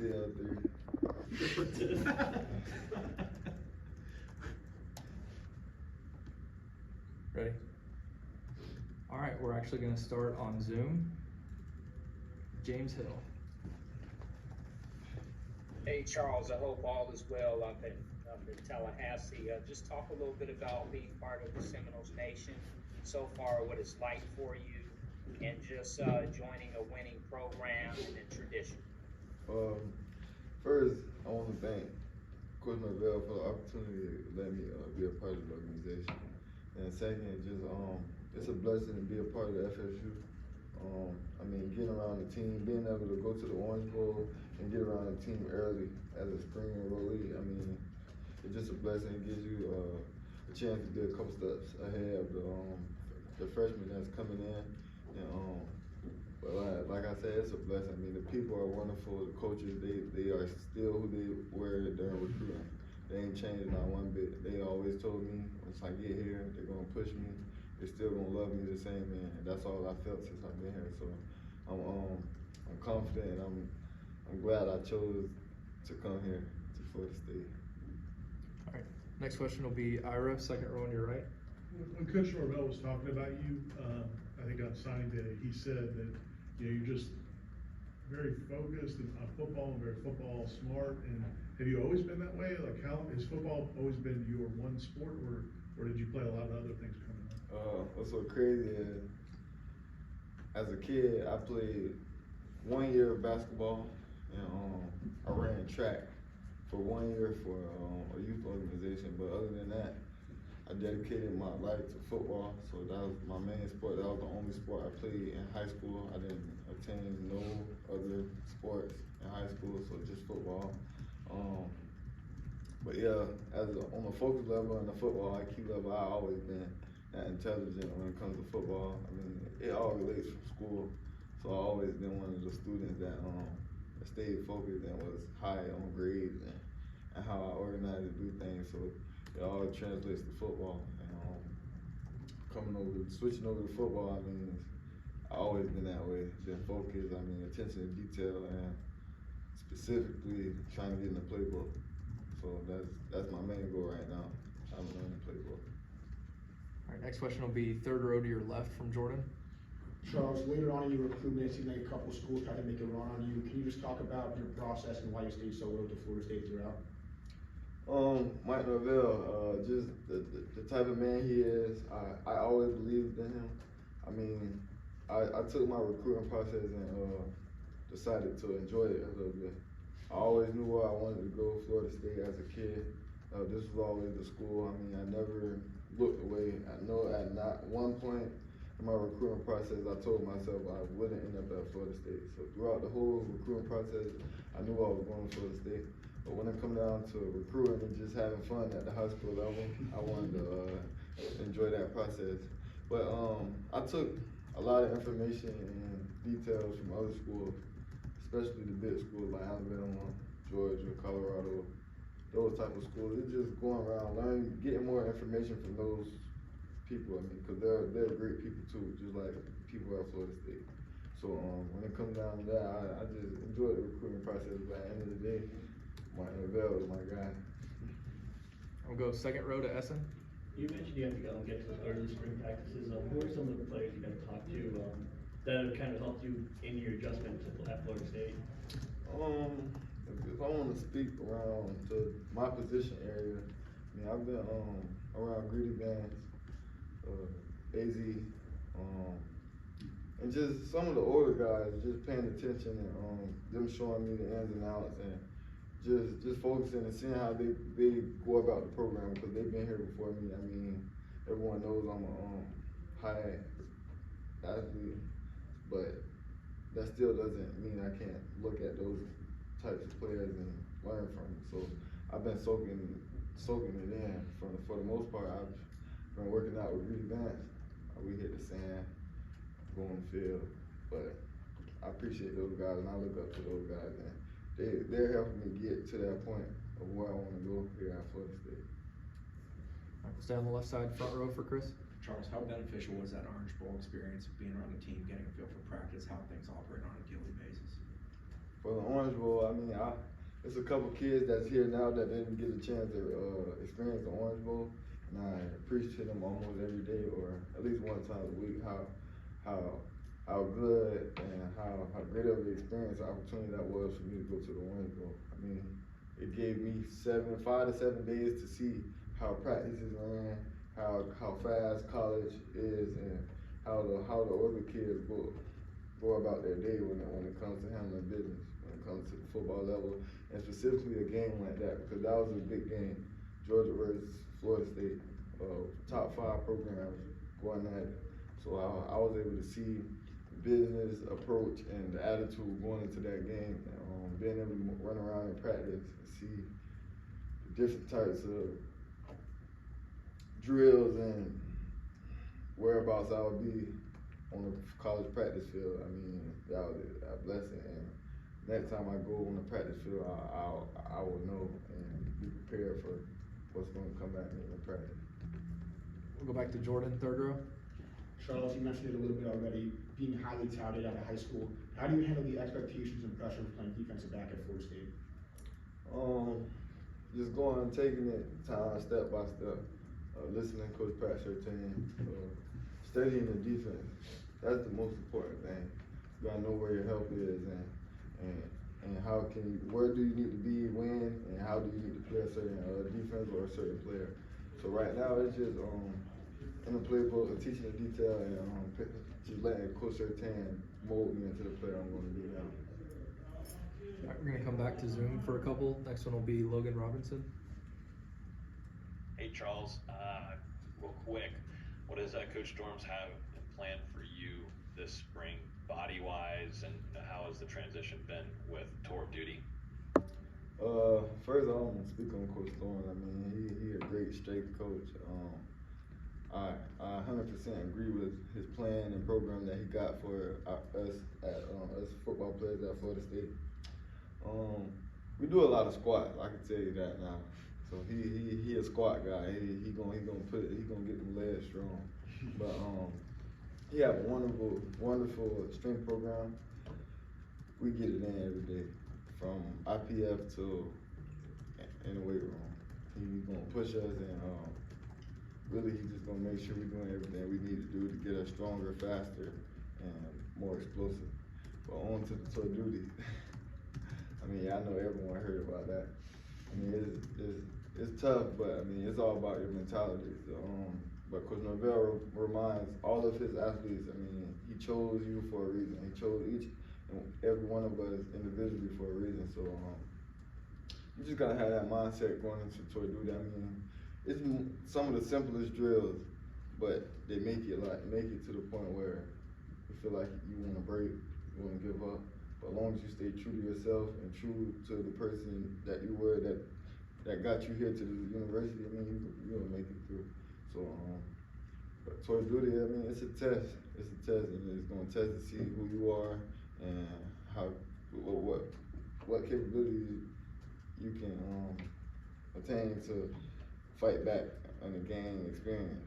CL3. Ready? All right, we're actually going to start on Zoom. James Hill. Hey Charles, I hope all is well up in Tallahassee. Just talk a little bit about being part of the Seminoles Nation so far, what it's like for you, and just joining a winning program and a tradition. First, I want to thank Coach Norvell for the opportunity to let me be a part of the organization. And second, just it's a blessing to be a part of the FSU. I mean, getting around the team, being able to go to the Orange Bowl and get around the team early as a spring enrollee, I mean, it's just a blessing. It gives you a chance to be a couple steps ahead of the freshmen that's coming in. And but like I said, it's a blessing. I mean, the people are wonderful. The coaches, they are still who they were during recruiting. They ain't changed not one bit. They always told me once I get here, they're gonna push me. They're still gonna love me the same, man. And that's all I felt since I've been here. So I'm confident, and I'm glad I chose to come here to Florida State. All right, next question will be Ira, second row on your right. When Coach Norvell was talking about you, I think on signing day, he said that you're just very focused on football and very football smart. And have you always been that way? Like, how has football always been your one sport, or did you play a lot of other things coming up? What's so crazy is, as a kid, I played 1 year of basketball, and I ran track for 1 year for a youth organization. But other than that, I dedicated my life to football, so that was my main sport. That was the only sport I played in high school. I didn't attend no other sports in high school, so just football. But yeah, on the focus level and the football IQ level, I've always been that intelligent when it comes to football. I mean, it all relates from school, so I've always been one of the students that stayed focused and was high on grades and how I organize and do things. So it all translates to football. And switching over to football, I mean, I've always been that way. Been focused, I mean, attention to detail, and specifically trying to get in the playbook. So that's my main goal right now, trying to learn the playbook. All right, next question will be third row to your left from Jordan. Charles, later on in your recruitment, it seemed like a couple schools tried to make a run on you. Can you just talk about your process and why you stayed so loyal to Florida State throughout? Mike Norvell, just the type of man he is, I always believed in him. I mean, I took my recruiting process and decided to enjoy it a little bit. I always knew where I wanted to go, Florida State, as a kid. This was always the school. I mean, I never looked away. I know at not one point in my recruiting process, I told myself I wouldn't end up at Florida State. So throughout the whole recruiting process, I knew I was going to Florida State. But when it come down to recruiting and just having fun at the high school level, I wanted to enjoy that process. But I took a lot of information and details from other schools, especially the big schools like Alabama, Georgia, Colorado, those type of schools. It's just going around learning, getting more information from those people. I mean, because they're great people too, just like people at Florida State. So when it comes down to that, I just enjoy the recruiting process. But at the end of the day, Mike Norvell is my guy. I'll go second row to Essen. You mentioned you have to go and get to those early spring practices. Who are some of the players you got to talk to that have kind of helped you in your adjustment at Florida State? If I want to speak around to my position area, I mean, I've been around Greedy Vance, AZ, and just some of the older guys just paying attention and them showing me the ins and outs and just focusing and seeing how they go about the program because they've been here before me. I mean, everyone knows I'm a high athlete, but that still doesn't mean I can't look at those types of players and learn from them. So I've been soaking it in. For the most part, I've been working out with Greedy Vance. We hit the sand, go on the field, but I appreciate those guys and I look up to those guys, and they're helping me get to that point of where I want to go here at Florida State. All right, we'll stay on the left side, front row for Chris. Charles, how beneficial was that Orange Bowl experience of being around the team, getting a feel for practice, how things operate on a daily basis? For the Orange Bowl, I mean, I it's a couple kids that's here now that didn't get a chance to experience the Orange Bowl, and I preach to them almost every day, or at least one time a week, how good and how great of an experience, opportunity that was for me to go to the Orange Bowl. I mean, it gave me 5 to 7 days to see how practices ran, how fast college is, and how the older kids go about their day when it comes to handling business, when it comes to the football level, and specifically a game like that, because that was a big game. Georgia versus Florida State, top 5 programs going at it. So I was able to see business approach and the attitude going into that game, and being able to run around in practice and see the different types of drills and whereabouts I would be on the college practice field. I mean, that was a blessing, and next time I go on the practice field, I will know and be prepared for what's going to come at me in practice. We'll go back to Jordan, third row. Charles, you mentioned it a little bit already, being highly touted out of high school. How do you handle the expectations and pressure of playing defensive back at Florida State? Just going and taking it time, step by step, listening to Coach Pat Surtain, studying the defense. That's the most important thing. You gotta know where your help is and how where do you need to be, when, and how do you need to play a certain defense or a certain player. So right now it's just in the playbook, teaching the detail, and just letting Coach Surtain mold me into the player I'm going to be now. All right, we're gonna come back to Zoom for a couple. Next one will be Logan Robinson. Hey Charles, real quick, what does Coach Storms have in plan for you this spring, body-wise, and how has the transition been with tour of duty? First I want to speak on Coach Storms. I mean, he a great strength coach. I 100% agree with his plan and program that he got for us football players at Florida State. We do a lot of squats, I can tell you that now. So he a squat guy. He gonna get them legs strong. But he have a wonderful strength program. We get it in every day, from IPF to in the weight room. He's gonna push us, and really he's just gonna make sure we're doing everything we need to do to get us stronger, faster, and more explosive. But on to the tour duty. I mean, I know everyone heard about that. I mean, it's tough, but I mean, it's all about your mentality. So, but Coach Norvell reminds all of his athletes, I mean, he chose you for a reason. He chose each and every one of us individually for a reason. So, you just gotta have that mindset going into tour duty. I mean, it's some of the simplest drills, but they make it to the point where you feel like you wanna break, you wanna give up. But as long as you stay true to yourself and true to the person that you were that got you here to the university, I mean, you'll make it through. So, but towards duty, I mean, it's a test. It's a test, and it's gonna test to see who you are and what capabilities you can attain to fight back and gain experience.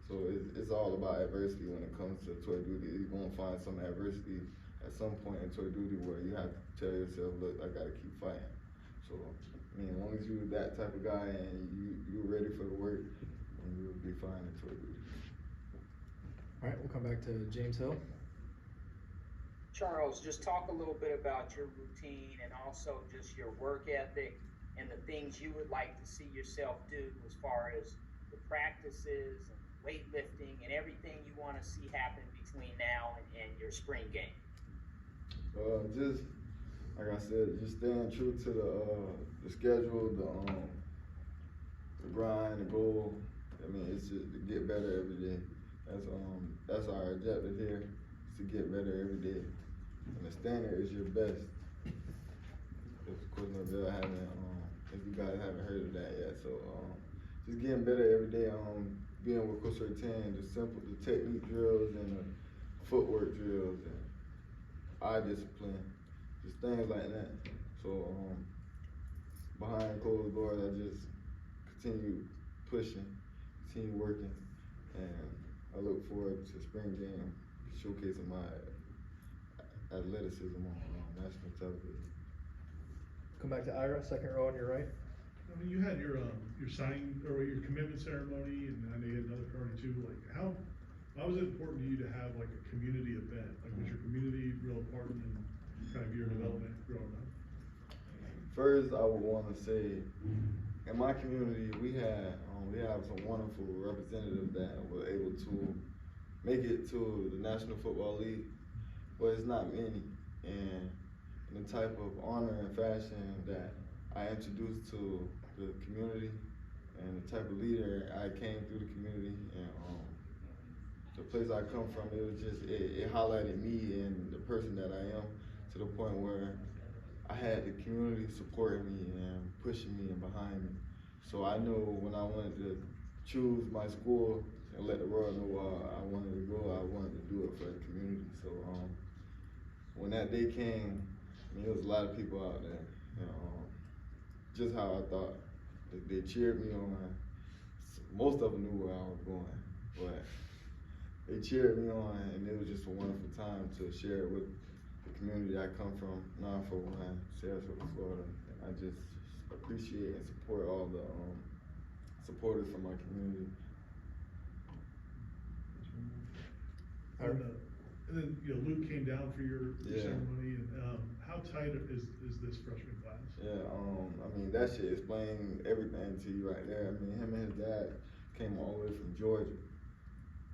So it's all about adversity when it comes to tour duty. You're gonna find some adversity at some point in tour duty where you have to tell yourself, look, I gotta keep fighting. So, I mean, as long as you're that type of guy and you're ready for the work, then you'll be fine in tour duty. All right, we'll come back to James Hill. Charles, just talk a little bit about your routine and also just your work ethic and the things you would like to see yourself do as far as the practices and weightlifting and everything you want to see happen between now and your spring game. Just like I said, just staying true to the schedule, the grind, the goal. I mean, it's just to get better every day. That's our objective here, is to get better every day. And the standard is your best. If Coach Norvell if you guys haven't heard of that yet, so just getting better every day. Being with Coach Surtain, the technique drills and the footwork drills and eye discipline, just things like that. So behind closed doors, I just continue pushing, continue working, and I look forward to spring game, showcasing my athleticism on national television. come back to Ira, second row on your right. I mean, you had your signing, or your commitment ceremony, and I know you had another party too, like, why was it important to you to have like a community event? Like, was your community real important in kind of your development growing up? First, I would want to say, in my community, we have some wonderful representatives that were able to make it to the National Football League, but it's not many. And the type of honor and fashion that I introduced to the community, and the type of leader I came through the community, and the place I come from, it was just, it highlighted me and the person that I am, to the point where I had the community supporting me and pushing me and behind me. So I know when I wanted to choose my school and let the world know where I wanted to go, I wanted to do it for the community. So when that day came, I mean, there was a lot of people out there, and just how I thought. They cheered me on. Most of them knew where I was going, but they cheered me on, and it was just a wonderful time to share it with the community I come from, Norfolk, Sarasota, Florida. And I just appreciate and support all the supporters from my community. And then, you know, Luke came down for your Yeah. ceremony, and how tight is this freshman class? Yeah, I mean, that should explain everything to you right there. I mean, him and his dad came all the way from Georgia,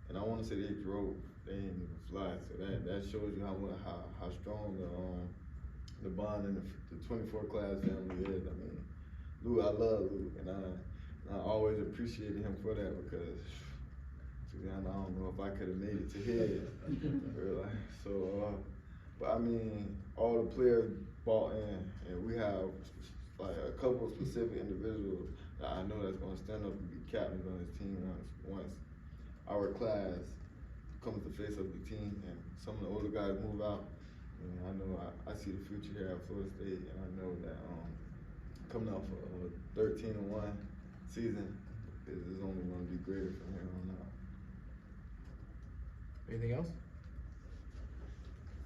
and I want to say they drove. They didn't even fly, so that shows you how strong the bond in the 24 class family is. I mean, Luke, I love Luke, and I always appreciated him for that, because to be honest, I don't know if I could have made it to his. Really. So, but I mean, all the players bought in, and we have like a couple of specific individuals that I know that's going to stand up and be captains on this team once our class comes to face up the team and some of the older guys move out. And I know I see the future here at Florida State, and I know that coming off a 13-1 season is only going to be greater from here on out. Anything else?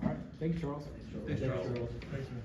All right, thank you, Charles. Thanks, Charles. Thanks, man.